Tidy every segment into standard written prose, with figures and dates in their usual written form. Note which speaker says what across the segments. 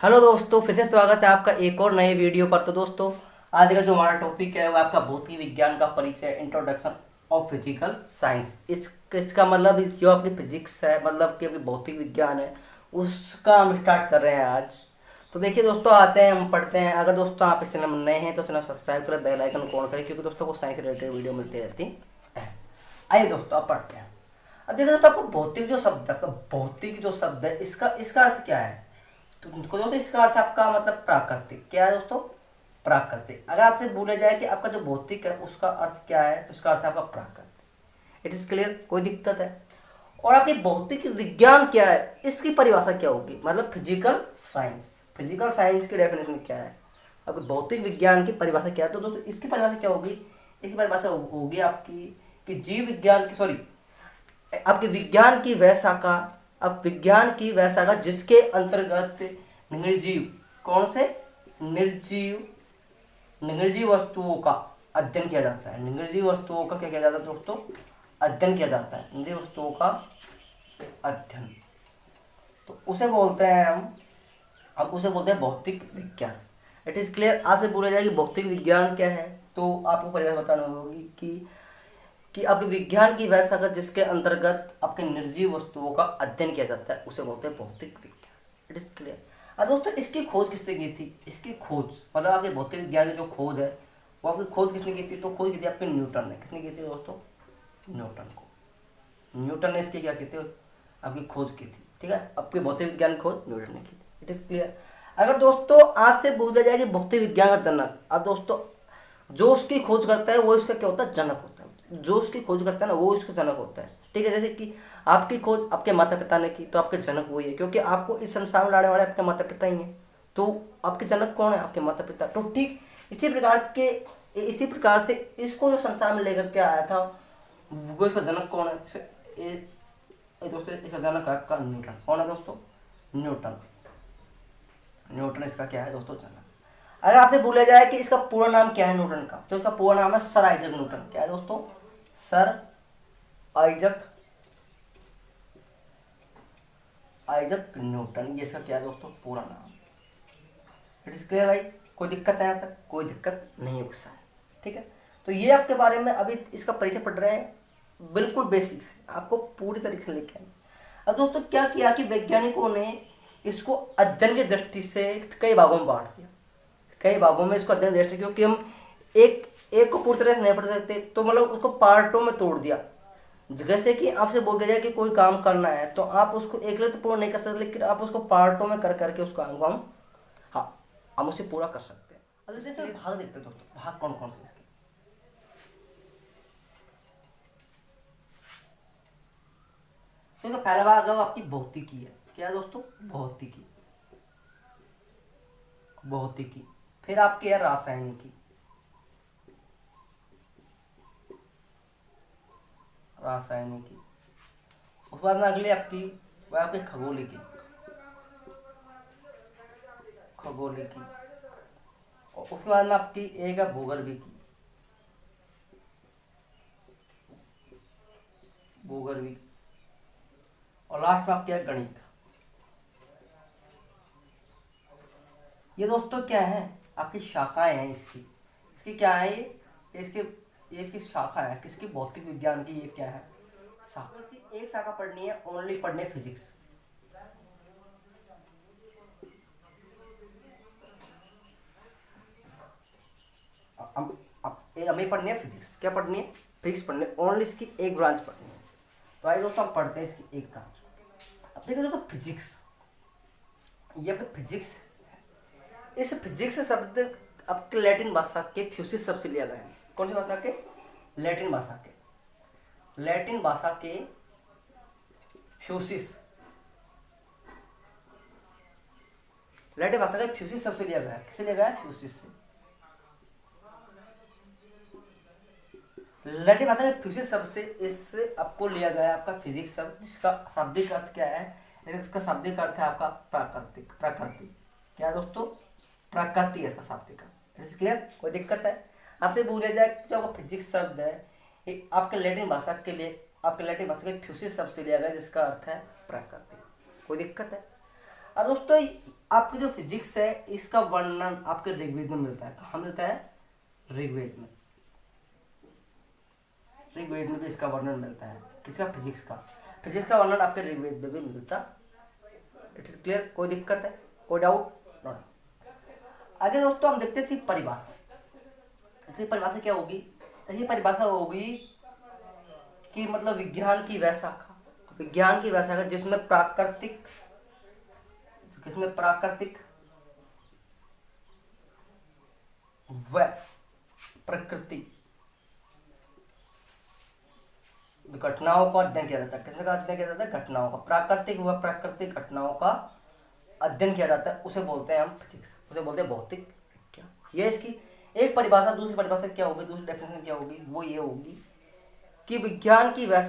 Speaker 1: Hello दोस्तों, फिर से स्वागत है आपका एक और नए वीडियो पर। तो दोस्तों, आज का जो हमारा टॉपिक है वो आपका भौतिक विज्ञान का परिचय, इंट्रोडक्शन ऑफ फिजिकल साइंस। इसका मतलब जो आपकी फिजिक्स है, मतलब कि भौतिक विज्ञान है, उसका हम स्टार्ट कर रहे हैं आज। तो देखिए दोस्तों, आते हैं, हम पढ़ते हैं। अगर दोस्तों आप इस चैनल में नए हैं तो चैनल सब्सक्राइब करें, बेल आइकन ऑन करें, क्योंकि दोस्तों को साइंस रिलेटेड वीडियो मिलती रहती है। आइए दोस्तों, आप पढ़ते हैं। अब देखिए दोस्तों, आपको भौतिक जो शब्द है, आपका भौतिक जो शब्द है, इसका इसका अर्थ क्या है? तो दोस्तों, इसका अर्थ आपका मतलब प्राकृतिक। क्या है दोस्तों? प्राकृतिक। अगर आपसे बोला जाए कि आपका जो भौतिक है उसका अर्थ क्या है, तो इसका अर्थ है आपका प्राकृतिक। It is clear? कोई दिक्कत है? और आपकी भौतिक विज्ञान क्या है, इसकी परिभाषा क्या होगी? मतलब फिजिकल साइंस। फिजिकल साइंस की डेफिनेशन क्या है? आपके भौतिक विज्ञान की परिभाषा क्या है? तो दोस्तों, इसकी परिभाषा क्या होगी? इसकी परिभाषा होगी आपकी कि जीव विज्ञान की, सॉरी, आपके विज्ञान की वह शाखा, अब विज्ञान की वह शाखा जिसके अंतर्गत निर्जीव, कौन से? निर्जीव, निर्जीव वस्तुओं का अध्ययन किया जाता है। निर्जीव वस्तुओं का क्या किया जाता है दोस्तों? अध्ययन किया जाता है। निर्जीव वस्तुओं का अध्ययन, तो उसे बोलते हैं हम, अब उसे बोलते हैं भौतिक विज्ञान। It is clear? आपसे बोला जाए कि भौतिक विज्ञान क्या है, तो आपको परिभाषा बतानी होगी कि आपके विज्ञान की वह शाखा जिसके अंतर्गत आपके निर्जीव वस्तुओं का अध्ययन किया जाता है, उसे बोलते हैं भौतिक विज्ञान। It is clear? अब दोस्तों, इसकी खोज किसने की थी? इसकी खोज मतलब आपके भौतिक विज्ञान की जो खोज है, वो आपकी खोज किसने की थी? तो खोज की थी आपके न्यूटन ने। किसने की थी दोस्तों? न्यूटन को। न्यूटन ने इसकी क्या की थी? आपकी खोज की थी। ठीक है, आपके भौतिक विज्ञान की खोज न्यूटन ने की थी। It is clear? अगर दोस्तों आज से बोला जाए कि भौतिक विज्ञान का जनक, अब दोस्तों जो उसकी खोज करता है वो इसका क्या होता है? जनक होता है। जो उसकी खोज करता है ना, वो इसका जनक होता है। ठीक है, जैसे कि आपकी खोज आपके माता पिता ने की, तो आपके जनक वही है, क्योंकि आपको इस संसार में लाने वाले आपके माता पिता ही हैं। तो आपके जनक कौन है? आपके माता पिता। तो ठीक इसी प्रकार से इसको जो संसार में लेकर के आया था, वो इसका जनक कौन है? दोस्तों, इसका जनक है आपका न्यूटन। कौन है दोस्तों? न्यूटन। न्यूटन इसका क्या है दोस्तों? जनक। अगर आपसे बोला जाए कि इसका पूरा नाम क्या है न्यूटन का, तो इसका पूरा नाम है सर आइजक न्यूटन। क्या है दोस्तों? सर आइजक आइजक न्यूटन, ये इसका क्या है दोस्तों? पूरा नाम। It is clear guys? कोई दिक्कत है? यहाँ तक कोई दिक्कत नहीं है गुस्सा है? ठीक है, तो ये आपके बारे में अभी इसका परिचय पढ़ रहे हैं, बिल्कुल बेसिक्स आपको पूरी तरीके से लेके आए। अब दोस्तों, क्या किया कि वैज्ञानिकों ने इसको अध्ययन की दृष्टि से कई भागों में बांट दिया। कई भागों में इसको अध्ययन दृष्टि, क्योंकि हम एक एक को पूरी तरह से नहीं पढ़ सकते, तो मतलब उसको पार्टों में तोड़ दिया। जैसे कि आपसे बोल दिया जाए कि कोई काम करना है, तो आप उसको एक तो पूरा नहीं कर सकते, लेकिन आप उसको पार्टों में कर करके उस काम को हाँ, हम उसे पूरा कर सकते हैं। अब जैसे भाग देखते हैं दोस्तों, भाग कौन कौन से इसके। तो पहला भाग है आपकी भौतिकी है। क्या है दोस्तों? भौतिकी। भौतिकी। फिर आपकी है रासायनिकी। रासायनिकी। उसके बाद में अगली आपकी, वह आपकी खगोलिकी। खगोलिकी। और उसके बाद में आपकी एक है भूगर्भिकी। भूगर्भिकी। और लास्ट में आपकी है गणित। ये दोस्तों क्या है? आपकी शाखाएं हैं इसकी। इसकी क्या है ये इसकी शाखा है किसकी? भौतिक विज्ञान की। ये क्या है? शाखा। एक शाखा पढ़नी है, ओनली पढ़नी है फिजिक्स। हमें पढ़नी है फिजिक्स। क्या पढ़नी है? फिजिक्स पढ़नी है, ओनली इसकी एक ब्रांच पढ़नी है। तो आइए दोस्तों, हम पढ़ते हैं इसकी एक ब्रांच। अब देखिए दोस्तों, फिजिक्स, ये आपका फिजिक्स। इस फिजिक्स शब्द आपके लैटिन भाषा के फ्यूसिस शब्द से लिया गया है। कौन सी भाषा के? लैटिन भाषा के। लैटिन भाषा के फ्यूसिस, लैटिन भाषा का फ्यूसिस शब्द से लिया गया है। किससे लिया गया है? फ्यूसिस से। लैटिन भाषा के फ्यूसिस शब्द से इससे आपको लिया गया है आपका फिजिक्स शब्द, जिसका शाब्दिक अर्थ क्या है? इसका शाब्दिक अर्थ है आपका प्राकृतिक। प्राकृतिक। क्या है दोस्तों? प्रकृति है इसका शाब्दिक अर्थ। क्लियर? कोई दिक्कत है? आपसे पूछा जाए जो आपका फिजिक्स शब्द है, ये आपके लैटिन भाषा के लिए, आपके लैटिन भाषा के फ्यूसिस शब्द से लिया गया, जिसका अर्थ है प्रकृति। कोई दिक्कत है? अब दोस्तों, आपकी जो फिजिक्स है इसका वर्णन आपके ऋग्वेद में मिलता है। कहाँ मिलता है? ऋग्वेद में। ऋग्वेद में भी इसका वर्णन मिलता है। किसका? फिजिक्स का। फिजिक्स का वर्णन आपके ऋग्वेद में भी मिलता। It is clear? कोई दिक्कत है? कोई डाउट? नॉट। आगे दोस्तों हम देखते हैं इसकी परिभाषा। इसकी परिभाषा क्या होगी? इसकी परिभाषा होगी कि मतलब विज्ञान की वह शाखा, विज्ञान की वह शाखा जिसमें प्राकृतिक व प्रकृति घटनाओं का अध्ययन किया जाता है। किसका अध्ययन किया जाता है? घटनाओं का। प्राकृतिक व प्राकृतिक घटनाओं का अध्ययन किया जाता है, उसे बोलते हैं हम फिजिक्स, उसे बोलते हैं भौतिक विज्ञान। ये इसकी एक परिभाषा। दूसरी परिभाषा क्या होगी? दूसरी डेफिनेशन क्या होगी? वो ये होगी कि विज्ञान की वह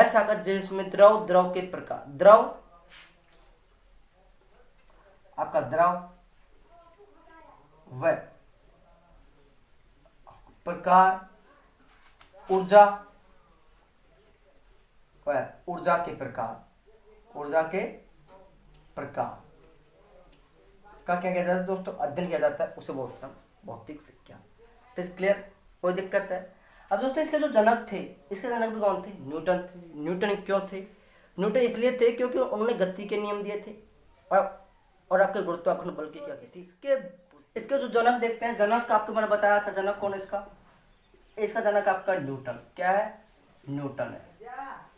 Speaker 1: शाखा जिसमें द्रव के प्रकार, आपका द्रव व प्रकार, ऊर्जा के प्रकार का क्या किया जाता है दोस्तों? अध्ययन किया जाता है, उसे बोलते हैं भौतिक विज्ञान। तो इस क्लियर? कोई दिक्कत है? अब दोस्तों इसके जो जनक थे, इसके जनक भी कौन थे? न्यूटन थे। न्यूटन क्यों थे? न्यूटन इसलिए थे क्योंकि उन्होंने गति के नियम दिए थे और आपके गुरुत्वाकर्षण बल की क्या थी। इसके जो जनक देखते हैं, जनक आपको मैंने बताया था, जनक कौन है इसका जनक आपका न्यूटन। क्या है? न्यूटन है।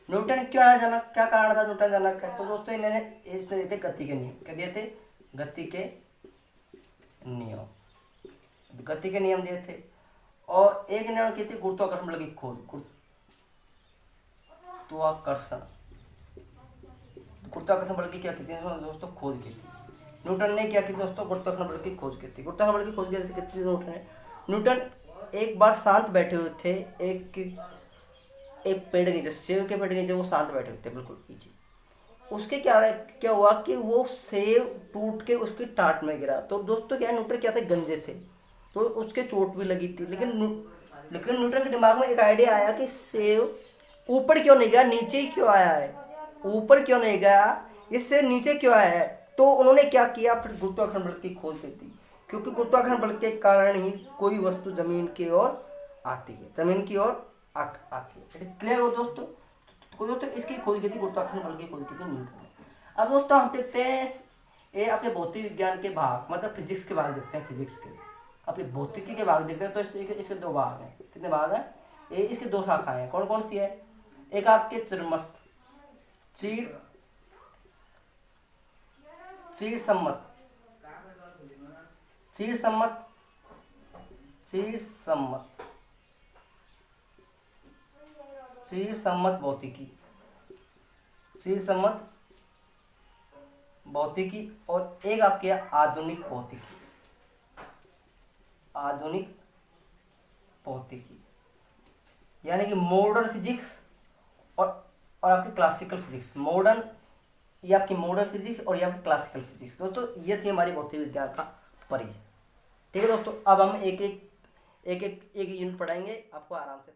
Speaker 1: न्यूटन क्यों है जनक? क्या कारण था न्यूटन जनक है? तो दोस्तों इसने दिए थे गति के नियम। क्या दिए थे? गति के नियम दिए थे। और एक नियम की थी गुरुत्वाकर्षण बल की खोज। गुरुत्वाकर्षण बल की क्या की थी दोस्तों? खोज की थी। न्यूटन ने क्या की दोस्तों? गुरुत्वाकर्षण बल की खोज की थी। गुरुत्वाकर्षण बल की खोज कैसे की थी न्यूटन ने? न्यूटन एक बार शांत बैठे हुए थे एक पेड़ के नीचे, सेब के पेड़ के नीचे वो शांत बैठे हुए थे बिल्कुल नीचे। उसके क्या हुआ कि वो सेब टूट के उसकी टाट में गिरा। तो दोस्तों क्या, न्यूटन क्या थे? गंजे थे, तो उसके चोट भी लगी थी। लेकिन न्यूटन के दिमाग में एक आइडिया आया कि सेब ऊपर क्यों नहीं गया, नीचे ही क्यों आया है? ऊपर क्यों नहीं गया, इससे नीचे क्यों आया है? तो उन्होंने क्या किया, फिर गुरुत्वाकर्षण बल की खोज की थी। क्योंकि गुरुत्वाकर्षण बल के कारण ही कोई वस्तु जमीन की ओर आती है, आती है। क्लियर हो दोस्तों? इसकी खोज की थी, गुरुत्वाकर्षण बल की खोज की थी न्यूटन ने। अब दोस्तों हम देखते हैं ये आपके भौतिक विज्ञान के भाग, मतलब फिजिक्स के भाग देखते हैं। फिजिक्स के आपके भौतिकी के भाग देखते हैं। तो इसके दो भाग हैं। कितने भाग हैं? इसके दो शाखाएं हैं। कौन कौन सी है? एक आपके चीर सम्मत भौतिकी और एक आपके आधुनिक भौतिकी, यानी कि मॉडर्न फिजिक्स और आपकी क्लासिकल फिजिक्स। ये आपकी मॉडर्न फिजिक्स और ये आपकी क्लासिकल फिजिक्स। दोस्तों ये थी हमारी भौतिक विज्ञान का परिचय। ठीक है दोस्तों, अब हम एक यूनिट पढ़ाएंगे, आपको आराम से